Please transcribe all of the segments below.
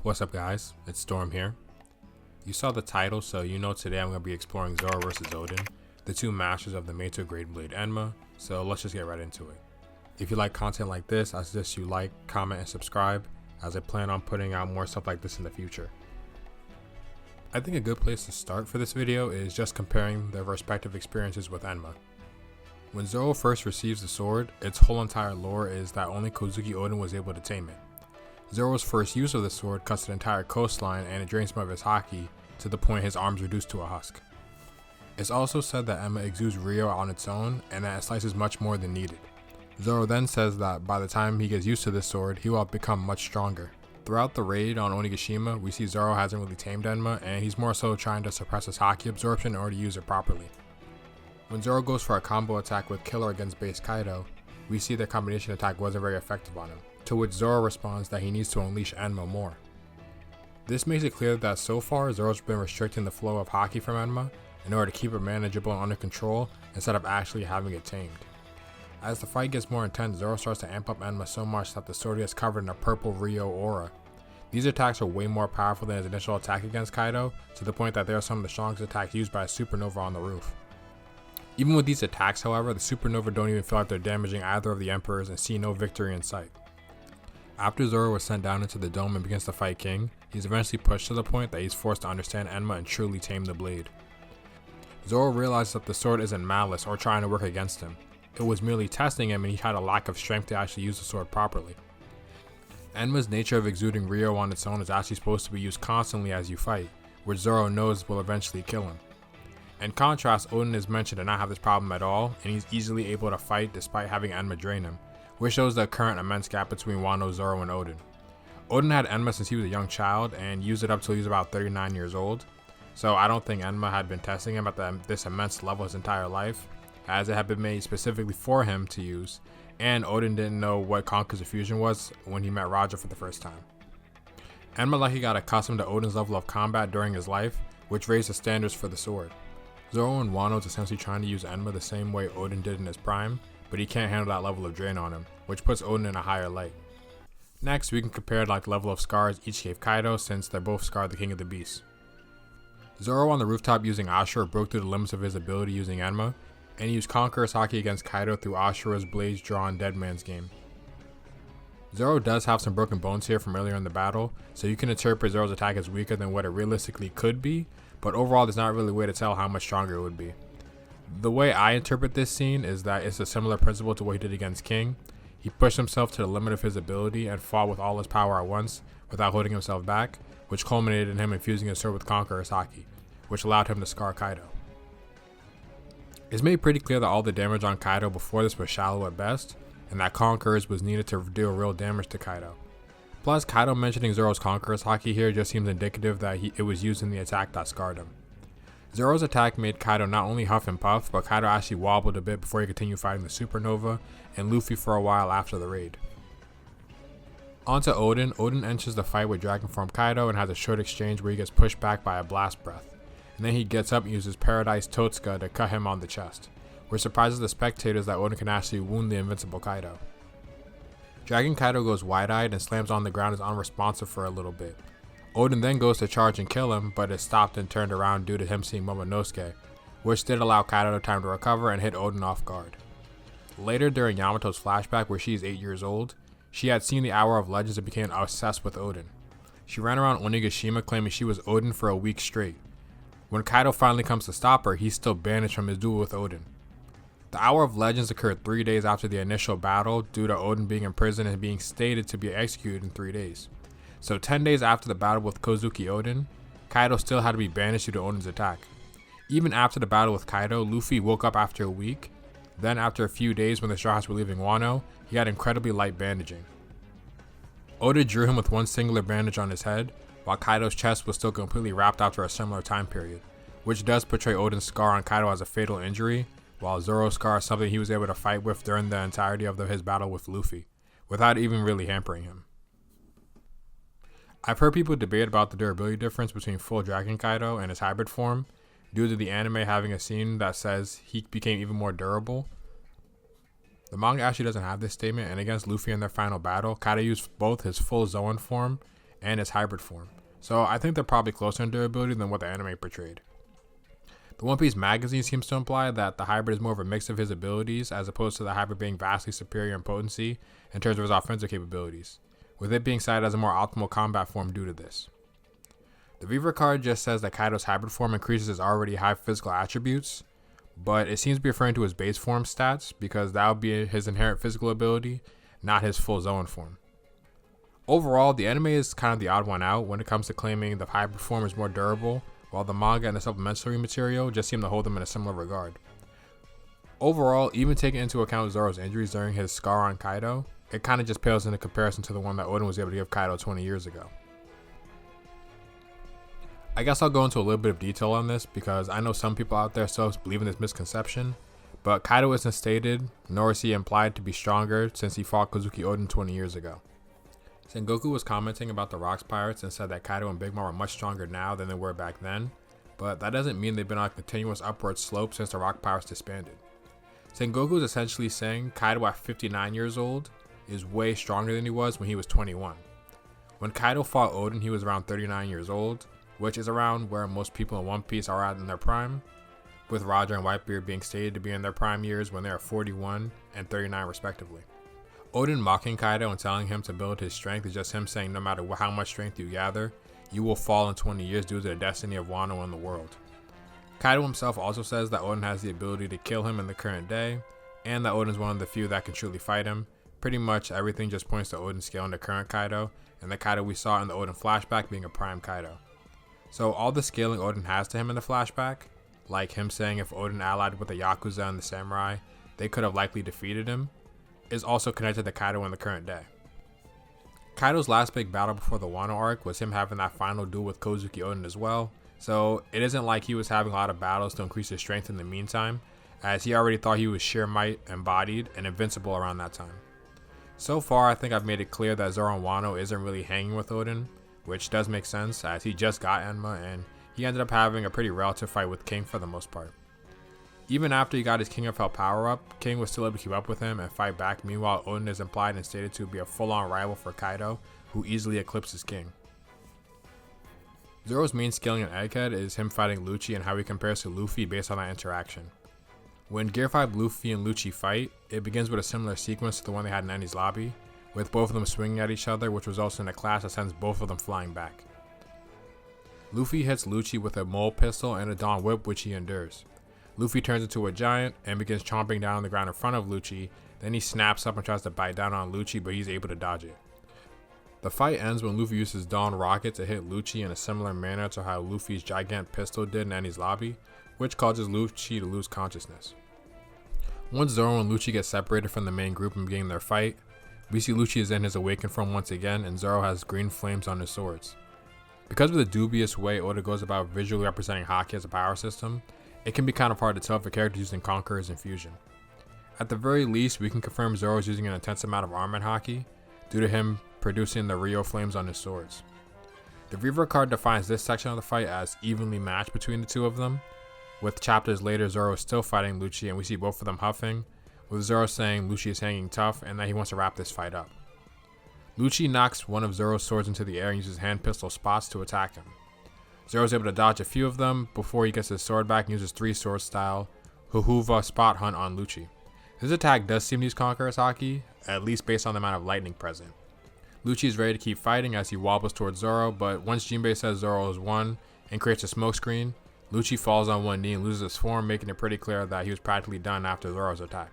What's up guys, it's Storm here. You saw the title, so you know today I'm going to be exploring Zoro vs Oden, the two masters of the Meito Great Blade Enma, so let's just get right into it. If you like content like this, I suggest you like, comment, and subscribe, as I plan on putting out more stuff like this in the future. I think a good place to start for this video is just comparing their respective experiences with Enma. When Zoro first receives the sword, its whole entire lore is that only Kozuki Oden was able to tame it. Zoro's first use of the sword cuts an entire coastline and it drains some of his haki to the point his arms reduced to a husk. It's also said that Enma exudes Ryo on its own and that it slices much more than needed. Zoro then says that by the time he gets used to this sword, he will have become much stronger. Throughout the raid on Onigashima, we see Zoro hasn't really tamed Enma and he's more so trying to suppress his haki absorption in order to use it properly. When Zoro goes for a combo attack with Killer against base Kaido, we see the combination attack wasn't very effective on him, to which Zoro responds that he needs to unleash Enma more. This makes it clear that so far Zoro's been restricting the flow of haki from Enma in order to keep it manageable and under control instead of actually having it tamed. As the fight gets more intense, Zoro starts to amp up Enma so much that the sword gets covered in a purple Ryo aura. These attacks are way more powerful than his initial attack against Kaido, to the point that they are some of the strongest attacks used by a supernova on the roof. Even with these attacks, however, the supernova don't even feel like they're damaging either of the emperors and see no victory in sight. After Zoro was sent down into the dome and begins to fight King, he's eventually pushed to the point that he's forced to understand Enma and truly tame the blade. Zoro realizes that the sword isn't malice or trying to work against him. It was merely testing him and he had a lack of strength to actually use the sword properly. Enma's nature of exuding Ryo on its own is actually supposed to be used constantly as you fight, which Zoro knows will eventually kill him. In contrast, Oden is mentioned to not have this problem at all, and he's easily able to fight despite having Enma drain him, which shows the current immense gap between Wano, Zoro, and Oden. Oden had Enma since he was a young child and used it up till he was about 39 years old, so I don't think Enma had been testing him at this immense level his entire life, as it had been made specifically for him to use, and Oden didn't know what Conqueror's Fusion was when he met Raja for the first time. Enma likely got accustomed to Oden's level of combat during his life, which raised the standards for the sword. Zoro and Wano is essentially trying to use Enma the same way Oden did in his prime, but he can't handle that level of drain on him, which puts Oden in a higher light. Next, we can compare the level of scars each gave Kaido, since they're both scarred the King of the Beasts. Zoro on the rooftop using Ashura broke through the limits of his ability using Enma, and he used Conqueror's haki against Kaido through Ashura's Blades Drawn Dead Man's Game. Zoro does have some broken bones here from earlier in the battle, so you can interpret Zoro's attack as weaker than what it realistically could be, but overall there's not really a way to tell how much stronger it would be. The way I interpret this scene is that it's a similar principle to what he did against King. He pushed himself to the limit of his ability and fought with all his power at once without holding himself back, which culminated in him infusing his sword with Conqueror's haki, which allowed him to scar Kaido. It's made pretty clear that all the damage on Kaido before this was shallow at best, and that Conqueror's was needed to deal real damage to Kaido. Plus, Kaido mentioning Zoro's Conqueror's haki here just seems indicative that it was used in the attack that scarred him. Zoro's attack made Kaido not only huff and puff, but Kaido actually wobbled a bit before he continued fighting the supernova and Luffy for a while after the raid. On to Oden. Oden enters the fight with Dragon Form Kaido and has a short exchange where he gets pushed back by a blast breath, and then he gets up and uses Paradise Totsuka to cut him on the chest, which surprises the spectators that Oden can actually wound the invincible Kaido. Dragon Kaido goes wide-eyed and slams on the ground as unresponsive for a little bit. Oden then goes to charge and kill him, but is stopped and turned around due to him seeing Momonosuke, which did allow Kaido time to recover and hit Oden off guard. Later during Yamato's flashback where she is 8 years old, she had seen the Hour of Legends and became obsessed with Oden. She ran around Onigashima claiming she was Oden for a week straight. When Kaido finally comes to stop her, he's still banished from his duel with Oden. The Hour of Legends occurred 3 days after the initial battle due to Oden being in prison and being stated to be executed in 3 days. So 10 days after the battle with Kozuki Oden, Kaido still had to be banished due to Oden's attack. Even after the battle with Kaido, Luffy woke up after a week. Then after a few days when the Straw Hats were leaving Wano, he had incredibly light bandaging. Oda drew him with one singular bandage on his head, while Kaido's chest was still completely wrapped after a similar time period, which does portray Oden's scar on Kaido as a fatal injury, while Zoro's scar is something he was able to fight with during the entirety of his battle with Luffy, without even really hampering him. I've heard people debate about the durability difference between full Dragon Kaido and his hybrid form, due to the anime having a scene that says he became even more durable. The manga actually doesn't have this statement, and against Luffy in their final battle, Kaido used both his full Zoan form and his hybrid form. So I think they're probably closer in durability than what the anime portrayed. The One Piece magazine seems to imply that the hybrid is more of a mix of his abilities as opposed to the hybrid being vastly superior in potency in terms of his offensive capabilities, with it being cited as a more optimal combat form due to this. The Reaver card just says that Kaido's hybrid form increases his already high physical attributes, but it seems to be referring to his base form stats because that would be his inherent physical ability, not his full Zoan form. Overall, the anime is kind of the odd one out when it comes to claiming the hybrid form is more durable, while the manga and the supplementary material just seem to hold them in a similar regard. Overall, even taking into account Zoro's injuries during his scar on Kaido, it kind of just pales into comparison to the one that Oden was able to give Kaido 20 years ago. I guess I'll go into a little bit of detail on this because I know some people out there still believe in this misconception, but Kaido isn't stated, nor is he implied to be stronger since he fought Kozuki Oden 20 years ago. Sengoku was commenting about the Rocks Pirates and said that Kaido and Big Mom are much stronger now than they were back then, but that doesn't mean they've been on a continuous upward slope since the Rock Pirates disbanded. Sengoku is essentially saying Kaido at 59 years old is way stronger than he was when he was 21. When Kaido fought Oden, he was around 39 years old, which is around where most people in One Piece are at in their prime, with Roger and Whitebeard being stated to be in their prime years when they are 41 and 39 respectively. Oden mocking Kaido and telling him to build his strength is just him saying no matter how much strength you gather, you will fall in 20 years due to the destiny of Wano and the world. Kaido himself also says that Oden has the ability to kill him in the current day, and that Oden is one of the few that can truly fight him. Pretty much everything just points to Oden scaling the current Kaido, and the Kaido we saw in the Oden flashback being a prime Kaido. So all the scaling Oden has to him in the flashback, like him saying if Oden allied with the Yakuza and the Samurai, they could have likely defeated him, is also connected to Kaido in the current day. Kaido's last big battle before the Wano arc was him having that final duel with Kozuki Oden as well, so it isn't like he was having a lot of battles to increase his strength in the meantime, as he already thought he was sheer might embodied and invincible around that time. So far, I think I've made it clear that Zoro and Wano isn't really hanging with Oden, which does make sense as he just got Enma and he ended up having a pretty relative fight with King for the most part. Even after he got his King of Hell power up, King was still able to keep up with him and fight back. Meanwhile, Oden is implied and stated to be a full-on rival for Kaido, who easily eclipses King. Zoro's main scaling in Egghead is him fighting Lucci and how he compares to Luffy based on that interaction. When Gear 5 Luffy and Lucci fight, it begins with a similar sequence to the one they had in Enies Lobby, with both of them swinging at each other, which results in a clash that sends both of them flying back. Luffy hits Lucci with a mole pistol and a Dawn Whip, which he endures. Luffy turns into a giant and begins chomping down on the ground in front of Lucci, then he snaps up and tries to bite down on Lucci, but he's able to dodge it. The fight ends when Luffy uses Dawn Rocket to hit Lucci in a similar manner to how Luffy's Gigant Pistol did in Enies Lobby, which causes Lucci to lose consciousness. Once Zoro and Lucci get separated from the main group and begin their fight, we see Lucci is in his awakened form once again and Zoro has green flames on his swords. Because of the dubious way Oda goes about visually representing Haki as a power system, it can be kind of hard to tell if a character is using Conqueror's Infusion. At the very least, we can confirm Zoro is using an intense amount of armament Haki, due to him producing the Rio flames on his swords. The Reaver card defines this section of the fight as evenly matched between the two of them, with chapters later Zoro is still fighting Lucci and we see both of them huffing, with Zoro saying Lucci is hanging tough and that he wants to wrap this fight up. Lucci knocks one of Zoro's swords into the air and uses hand pistol spots to attack him. Zoro is able to dodge a few of them before he gets his sword back and uses 3 sword style Huhuva spot hunt on Lucci. This attack does seem to use Conqueror's Haki, at least based on the amount of lightning present. Lucci is ready to keep fighting as he wobbles towards Zoro, but once Jinbei says Zoro is won and creates a smoke screen, Lucci falls on one knee and loses his form, making it pretty clear that he was practically done after Zoro's attack.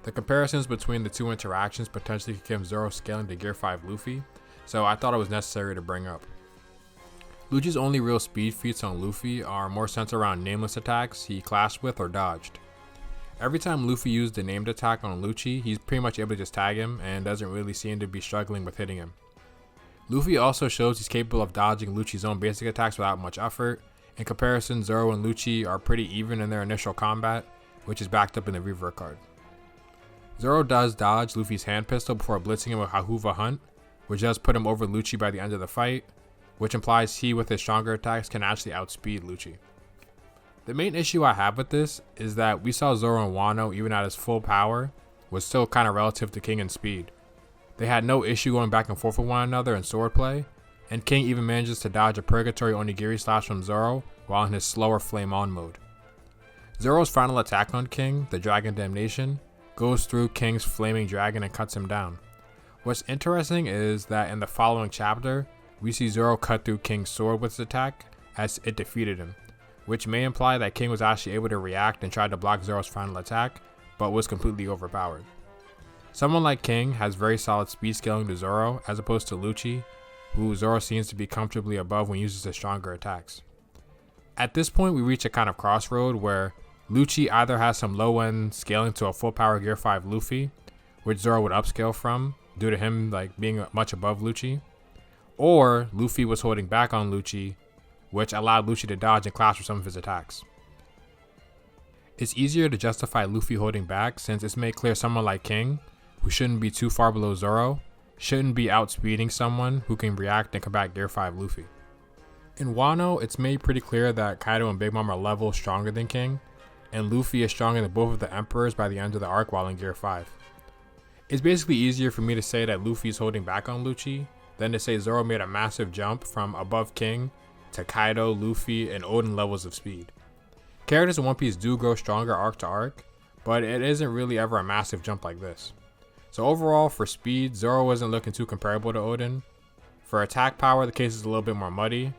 The comparisons between the two interactions potentially could give Zoro scaling to Gear 5 Luffy, so I thought it was necessary to bring up. Lucci's only real speed feats on Luffy are more centered around nameless attacks he clashed with or dodged. Every time Luffy used a named attack on Lucci, he's pretty much able to just tag him and doesn't really seem to be struggling with hitting him. Luffy also shows he's capable of dodging Lucci's own basic attacks without much effort. In comparison, Zoro and Lucci are pretty even in their initial combat, which is backed up in the Reaver card. Zoro does dodge Luffy's hand pistol before blitzing him with Hahuva Hunt, which does put him over Lucci by the end of the fight, which implies he with his stronger attacks can actually outspeed Lucci. The main issue I have with this is that we saw Zoro and Wano, even at his full power, was still kind of relative to King in speed. They had no issue going back and forth with one another in swordplay, and King even manages to dodge a purgatory onigiri slash from Zoro while in his slower flame on mode. Zoro's final attack on King, the Dragon Damnation, goes through King's flaming dragon and cuts him down. What's interesting is that in the following chapter, we see Zoro cut through King's sword with his attack as it defeated him, which may imply that King was actually able to react and try to block Zoro's final attack, but was completely overpowered. Someone like King has very solid speed scaling to Zoro as opposed to Lucci, who Zoro seems to be comfortably above when he uses his stronger attacks. At this point we reach a kind of crossroad where Lucci either has some low end scaling to a full power Gear 5 Luffy, which Zoro would upscale from due to him being much above Lucci, or Luffy was holding back on Lucci, which allowed Lucci to dodge and clash with some of his attacks. It's easier to justify Luffy holding back since it's made clear someone like King, who shouldn't be too far below Zoro, shouldn't be outspeeding someone who can react and combat Gear 5 Luffy. In Wano, it's made pretty clear that Kaido and Big Mom are levels stronger than King, and Luffy is stronger than both of the Emperors by the end of the arc while in Gear 5. It's basically easier for me to say that Luffy is holding back on Lucci than to say Zoro made a massive jump from above King to Kaido, Luffy, and Oden levels of speed. Characters in One Piece do grow stronger arc to arc, but it isn't really ever a massive jump like this. So overall, for speed, Zoro wasn't looking too comparable to Oden. For attack power, the case is a little bit more muddy.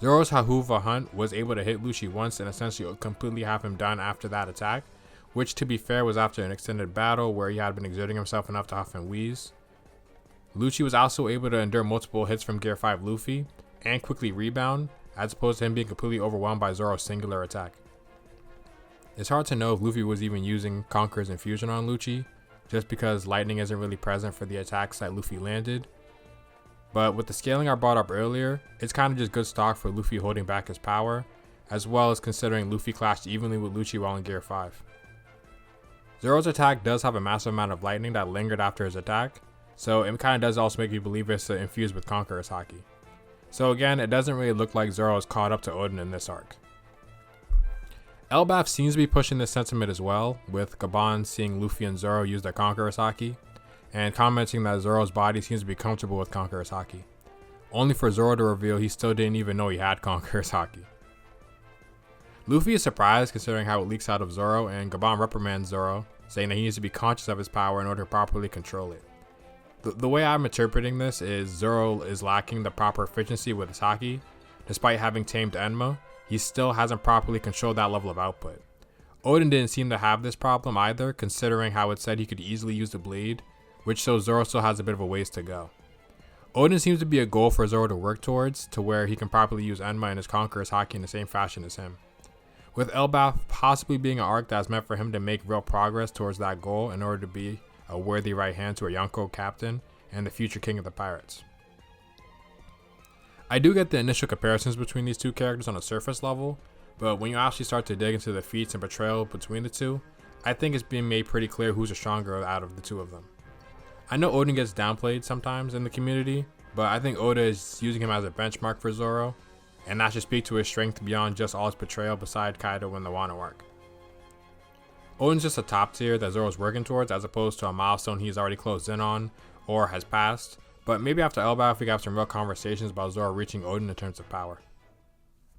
Zoro's Hahuva Hunt was able to hit Lucci once and essentially completely have him done after that attack, which to be fair was after an extended battle where he had been exerting himself enough to huff and wheeze. Lucci was also able to endure multiple hits from Gear 5 Luffy and quickly rebound, as opposed to him being completely overwhelmed by Zoro's singular attack. It's hard to know if Luffy was even using Conqueror's Infusion on Lucci, just because lightning isn't really present for the attacks that Luffy landed. But with the scaling I brought up earlier, it's kind of just good stock for Luffy holding back his power, as well as considering Luffy clashed evenly with Lucci while in Gear 5. Zoro's attack does have a massive amount of lightning that lingered after his attack, so it kind of does also make you believe it's infused with Conqueror's Haki. So again, it doesn't really look like Zoro is caught up to Oden in this arc. Elbaf seems to be pushing this sentiment as well, with Gabon seeing Luffy and Zoro use their Conqueror's Haki, and commenting that Zoro's body seems to be comfortable with Conqueror's Haki, only for Zoro to reveal he still didn't even know he had Conqueror's Haki. Luffy is surprised considering how it leaks out of Zoro, and Gabon reprimands Zoro, saying that he needs to be conscious of his power in order to properly control it. The way I'm interpreting this is Zoro is lacking the proper efficiency with his Haki. Despite having tamed Enma, he still hasn't properly controlled that level of output. Oden didn't seem to have this problem either, considering how it said he could easily use the blade, which shows Zoro still has a bit of a ways to go. Oden seems to be a goal for Zoro to work towards, to where he can properly use Enma and his Conqueror's Haki in the same fashion as him. With Elbaf possibly being an arc that's meant for him to make real progress towards that goal in order to be a worthy right hand to a Yonko captain and the future king of the pirates. I do get the initial comparisons between these two characters on a surface level, but when you actually start to dig into the feats and betrayal between the two, I think it's being made pretty clear who's the stronger out of the two of them. I know Oden gets downplayed sometimes in the community, but I think Oda is using him as a benchmark for Zoro, and that should speak to his strength beyond just all his betrayal beside Kaido in the Wano arc. Oden's just a top tier that Zoro's working towards as opposed to a milestone he's already closed in on or has passed, but maybe after Elbaf we got some real conversations about Zoro reaching Oden in terms of power.